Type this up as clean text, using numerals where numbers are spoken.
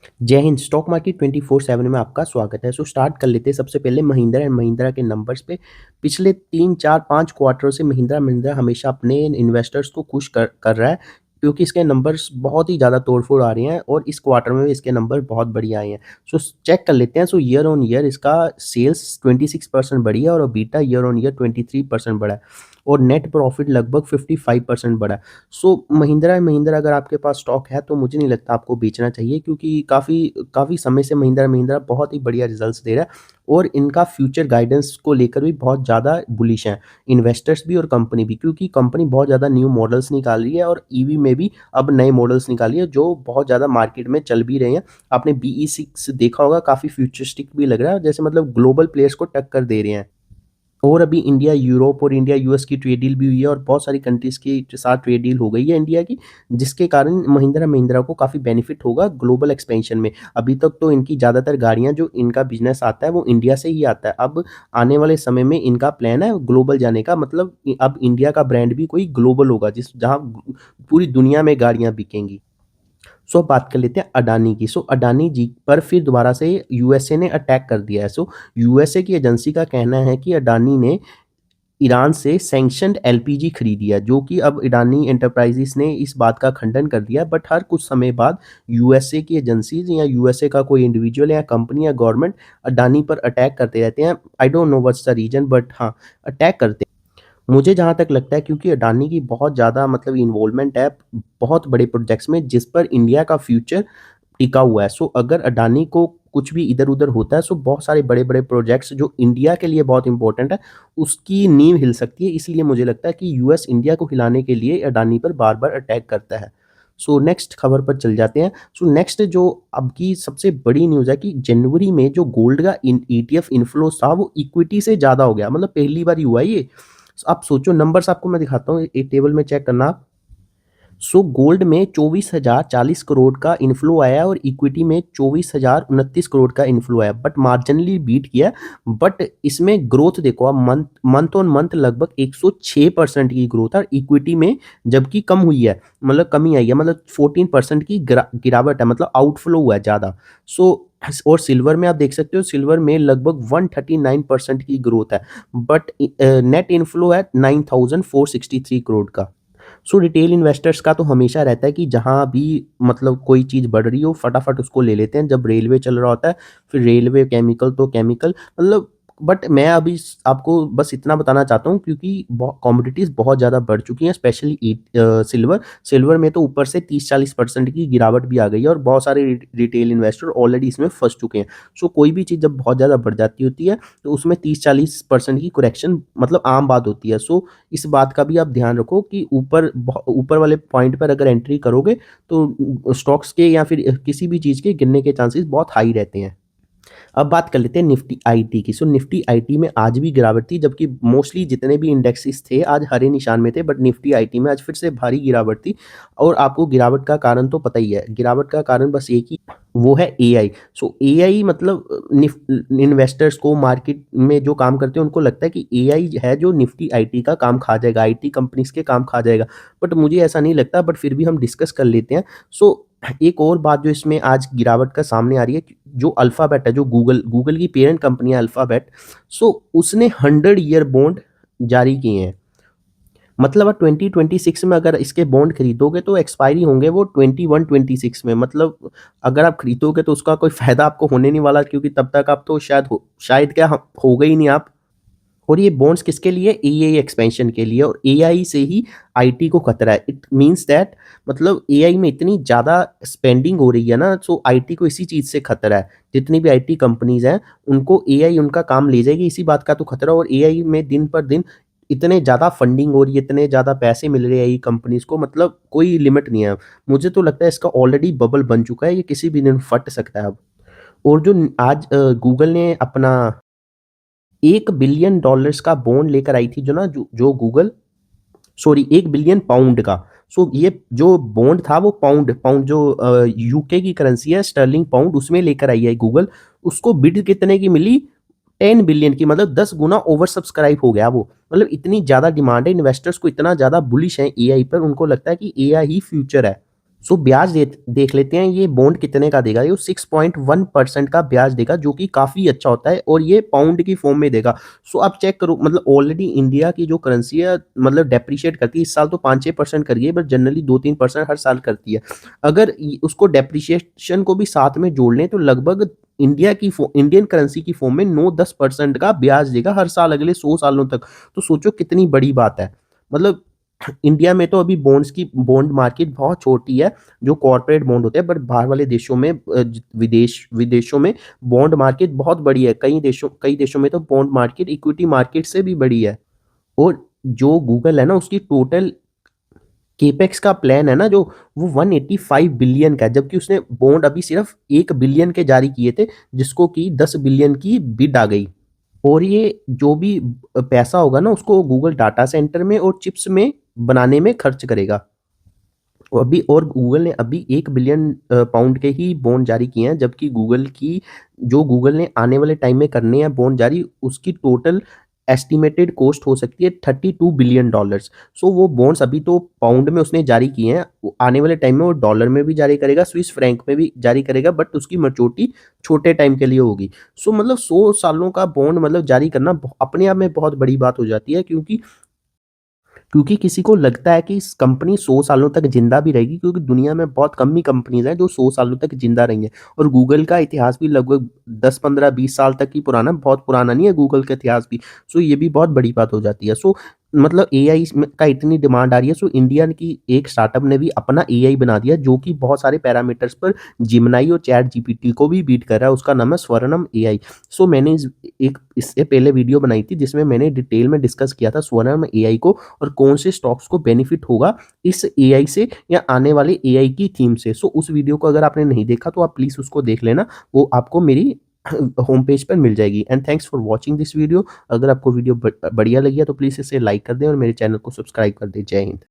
जय Hind. Stock market 24/7 में आपका स्वागत है। स्टार्ट कर लेते हैं सबसे पहले महिंद्रा एंड महिंद्रा के नंबर्स पे। पिछले 3 4 5 क्वार्टर से महिंद्रा महिंद्रा हमेशा अपने इन्वेस्टर्स को खुश कर रहा है, क्योंकि इसके नंबर्स बहुत ही ज़्यादा तोड़-फोड़ आ रही हैं और इस क्वार्टर में भी इसके नंबर बहुत बढ़िया आए हैं। चेक कर लेते हैं। ईयर ऑन ईयर इसका सेल्स 26% बढ़ी है और EBITDA ईयर ऑन ईयर 23% बढ़ा है और नेट प्रॉफिट लगभग 55% बढ़ा है। महिंद्रा एंड महिंद्रा अगर आपके पास स्टॉक है तो मुझे नहीं लगता आपको बेचना चाहिए, क्योंकि काफ़ी काफ़ी समय से महिंद्रा एंड महिंद्रा बहुत ही बढ़िया रिजल्ट्स दे रहा है और इनका फ्यूचर गाइडेंस को लेकर भी बहुत ज़्यादा बुलिश हैं इन्वेस्टर्स भी और कंपनी भी, क्योंकि कंपनी बहुत ज़्यादा न्यू मॉडल्स निकाल रही है और ईवी में भी अब नए मॉडल्स निकाली है जो बहुत ज़्यादा मार्केट में चल भी रहे हैं। आपने BE6 देखा होगा, काफ़ी फ्यूचरिस्टिक भी लग रहा है, जैसे मतलब ग्लोबल प्लेयर्स को टक्कर दे रहे हैं। और अभी इंडिया यूरोप और इंडिया यूएस की ट्रेड डील भी हुई है और बहुत सारी कंट्रीज़ के साथ ट्रेड डील हो गई है इंडिया की, जिसके कारण महिंद्रा महिंद्रा को काफ़ी बेनिफिट होगा ग्लोबल एक्सपेंशन में। अभी तक तो इनकी ज़्यादातर गाड़ियाँ जो इनका बिज़नेस आता है वो इंडिया से ही आता है। अब आने वाले समय में इनका प्लान है ग्लोबल जाने का, मतलब अब इंडिया का ब्रांड भी कोई ग्लोबल होगा जिस जहाँ पूरी दुनिया में गाड़ियाँ बिकेंगी। अब बात कर लेते हैं अडानी की। अडानी जी पर फिर दोबारा से यूएसए ने अटैक कर दिया है। यूएसए की एजेंसी का कहना है कि अडानी ने ईरान से सैंक्शन्ड एलपीजी खरीदी है, जो कि अब अडानी एंटरप्राइजेस ने इस बात का खंडन कर दिया। बट हर कुछ समय बाद यूएसए की एजेंसीज या यूएसए का कोई इंडिविजुअल या कंपनी या गवर्नमेंट अडानी पर अटैक करते रहते हैं। I don't know what's the reason, but हाँ, अटैक करते हैं। मुझे जहाँ तक लगता है क्योंकि अडानी की बहुत ज़्यादा मतलब इन्वॉल्वमेंट है बहुत बड़े प्रोजेक्ट्स में, जिस पर इंडिया का फ्यूचर टिका हुआ है। अगर अडानी को कुछ भी इधर-उधर होता है, बहुत सारे बड़े-बड़े प्रोजेक्ट्स जो इंडिया के लिए बहुत इम्पोर्टेंट है, उसकी नींव हिल सकती है। इसलिए मुझे लगता है कि यूएस इंडिया को हिलाने के लिए अडानी पर बार-बार अटैक करता है। नेक्स्ट खबर पर चल जाते हैं। नेक्स्ट जो अब की सबसे बड़ी न्यूज़ है कि जनवरी में जो गोल्ड का ईटीएफ इन्फ्लो था वो इक्विटी से ज़्यादा हो गया। मतलब पहली बार ही हुआ है ये। आप सोचो, नंबर्स आपको मैं दिखाता हूँ, एक टेबल में चेक करना आप। गोल्ड में 24,040 करोड़ का इन्फ्लो आया है और इक्विटी में 24,029 करोड़ का इन्फ्लो आया, बट मार्जिनली बीट किया। बट इसमें ग्रोथ देखो आप, मंथ मंथ ऑन मंथ लगभग 106% की ग्रोथ है इक्विटी में, जबकि कम हुई है, मतलब कमी आई है, मतलब 14% की गिरावट है, मतलब आउटफ्लो हुआ है ज़्यादा। सो और सिल्वर में आप देख सकते हो, सिल्वर में लगभग 139% की ग्रोथ है, बट नेट इन्फ्लो है 9,463 करोड़ का। रिटेल इन्वेस्टर्स का तो हमेशा रहता है कि जहाँ भी मतलब कोई चीज़ बढ़ रही हो फटाफट उसको ले लेते हैं। जब रेलवे चल रहा होता है, फिर रेलवे, केमिकल तो केमिकल, मतलब। बट मैं अभी आपको बस इतना बताना चाहता हूँ, क्योंकि कमोडिटीज़ बहुत ज़्यादा बढ़ चुकी हैं, स्पेशली सिल्वर। सिल्वर में तो ऊपर से 30-40% की गिरावट भी आ गई है और बहुत सारे रिटेल इन्वेस्टर ऑलरेडी इसमें फंस चुके हैं। कोई भी चीज़ जब बहुत ज़्यादा बढ़ जाती होती है तो उसमें 30-40% की करेक्शन मतलब आम बात होती है। इस बात का भी आप ध्यान रखो कि ऊपर वाले पॉइंट पर अगर एंट्री करोगे तो स्टॉक्स के या फिर किसी भी चीज़ के गिरने के चांसेस बहुत हाई रहते हैं। अब बात कर लेते हैं निफ्टी आईटी की। निफ्टी आईटी में आज भी गिरावट थी, जबकि मोस्टली जितने भी इंडेक्सेस थे आज हरे निशान में थे, बट निफ्टी आईटी में आज फिर से भारी गिरावट थी। और आपको गिरावट का कारण तो पता ही है, गिरावट का कारण बस एक ही, वो है एआई। एआई मतलब इन्वेस्टर्स को मार्केट में जो काम करते हैं उनको लगता है कि एआई है जो निफ्टी आईटी का काम खा जाएगा, आईटी कंपनीज के काम खा जाएगा, बट मुझे ऐसा नहीं लगता। बट फिर भी हम डिस्कस कर लेते हैं। एक और बात जो इसमें आज गिरावट का सामने आ रही है, जो अल्फाबेट है, जो गूगल गूगल की पेरेंट कंपनी है अल्फाबेट। उसने 100 ईयर बॉन्ड जारी किए हैं। मतलब अब 2026 में अगर इसके बॉन्ड खरीदोगे तो एक्सपायरी होंगे वो 21-26 में। मतलब अगर आप खरीदोगे तो उसका कोई फायदा आपको होने नहीं वाला, क्योंकि तब तक आप तो शायद क्या हो गए ही नहीं आप। और ये बॉन्ड्स किसके लिए? एआई एक्सपेंशन के लिए, और एआई से ही आईटी को खतरा है। इट मींस दैट मतलब एआई में इतनी ज़्यादा स्पेंडिंग हो रही है ना, आईटी को इसी चीज़ से खतरा है। जितनी भी आईटी कंपनीज हैं उनको एआई उनका काम ले जाएगी, इसी बात का तो खतरा। और एआई में दिन पर दिन इतने ज़्यादा फंडिंग हो रही है, इतने ज़्यादा पैसे मिल रहे हैं एआई कंपनीज को, मतलब कोई लिमिट नहीं है। मुझे तो लगता है इसका ऑलरेडी बबल बन चुका है, ये किसी भी दिन फट सकता है अब। और जो आज गूगल ने अपना $1 बिलियन का बॉन्ड लेकर आई थी, जो ना जो गूगल, सॉरी, 1 बिलियन पाउंड का। ये जो बॉन्ड था वो पाउंड पाउंड जो यूके की करेंसी है, स्टर्लिंग पाउंड, उसमें लेकर आई है गूगल। उसको बिड कितने की मिली? 10 बिलियन की, मतलब 10 गुना ओवर सब्सक्राइब हो गया वो। मतलब इतनी ज़्यादा डिमांड है, इन्वेस्टर्स को इतना ज़्यादा बुलिश है एआई पर, उनको लगता है कि एआई ही फ्यूचर है। सो ब्याज देख लेते हैं ये बॉन्ड कितने का देगा। ये 6.1% का ब्याज देगा जो कि काफ़ी अच्छा होता है और ये पाउंड की फॉर्म में देगा। सो आप चेक करो, मतलब ऑलरेडी इंडिया की जो करेंसी है मतलब डेप्रिशिएट करती है। इस साल तो 5-6% कर रही है, बट जनरली 2-3% हर साल करती है। अगर उसको डेप्रिशिएशन को भी साथ में जोड़ लें तो लगभग इंडियन करेंसी की फॉर्म में 9-10% का ब्याज देगा हर साल अगले 100 सालों तक। तो सोचो कितनी बड़ी बात है। मतलब इंडिया में तो अभी बॉन्ड मार्केट बहुत छोटी है, जो कॉर्पोरेट बॉन्ड होते हैं, बट बाहर वाले देशों में विदेशों में बॉन्ड मार्केट बहुत बड़ी है। कई देशों में तो बॉन्ड मार्केट इक्विटी मार्केट से भी बड़ी है। और जो गूगल है ना, उसकी टोटल केपेक्स का प्लान है ना जो, वो 185 बिलियन का है, जबकि उसने बॉन्ड अभी सिर्फ 1 बिलियन के जारी किए थे, जिसको कि 10 बिलियन की बिड आ गई। और ये जो भी पैसा होगा ना, उसको गूगल डाटा सेंटर में और चिप्स में बनाने में खर्च करेगा। और गूगल ने अभी 1 बिलियन पाउंड के ही बॉन्ड जारी किए हैं, जबकि गूगल ने आने वाले टाइम में करने हैं बॉन्ड जारी, उसकी टोटल एस्टिमेटेड कॉस्ट हो सकती है $32 बिलियन। सो वो बॉन्ड्स अभी तो पाउंड में उसने जारी किए हैं, आने वाले टाइम में वो डॉलर में भी जारी करेगा, स्विस फ्रैंक में भी जारी करेगा, बट उसकी मैच्योरिटी छोटे टाइम के लिए होगी। सो मतलब 100 सालों का बॉन्ड मतलब जारी करना अपने आप में बहुत बड़ी बात हो जाती है, क्योंकि किसी को लगता है कि इस कंपनी 100 सालों तक जिंदा भी रहेगी, क्योंकि दुनिया में बहुत कम ही कंपनीज हैं जो 100 सालों तक जिंदा रही हैं। और गूगल का इतिहास भी लगभग 10-15-20 साल तक ही पुराना, बहुत पुराना नहीं है गूगल का इतिहास भी। सो ये भी बहुत बड़ी बात हो जाती है। सो मतलब एआई का इतनी डिमांड आ रही है, सो इंडिया की एक स्टार्टअप ने भी अपना एआई बना दिया जो कि बहुत सारे पैरामीटर्स पर जिमनाई और चैट जीपीटी को भी बीट कर रहा है। उसका नाम है स्वर्णम एआई। सो मैंने इससे पहले वीडियो बनाई थी जिसमें मैंने डिटेल में डिस्कस किया था स्वर्णम एआई को, और कौन से स्टॉक्स को बेनिफिट होगा इस एआई से या आने वाले एआई की थीम से। सो उस वीडियो को अगर आपने नहीं देखा तो आप प्लीज़ उसको देख लेना, वो आपको मेरी होम पेज पर मिल जाएगी। And thanks for watching this video. अगर आपको वीडियो बढ़िया लगी है तो प्लीज़ इसे लाइक कर दें और मेरे चैनल को सब्सक्राइब कर दें। जय हिंद।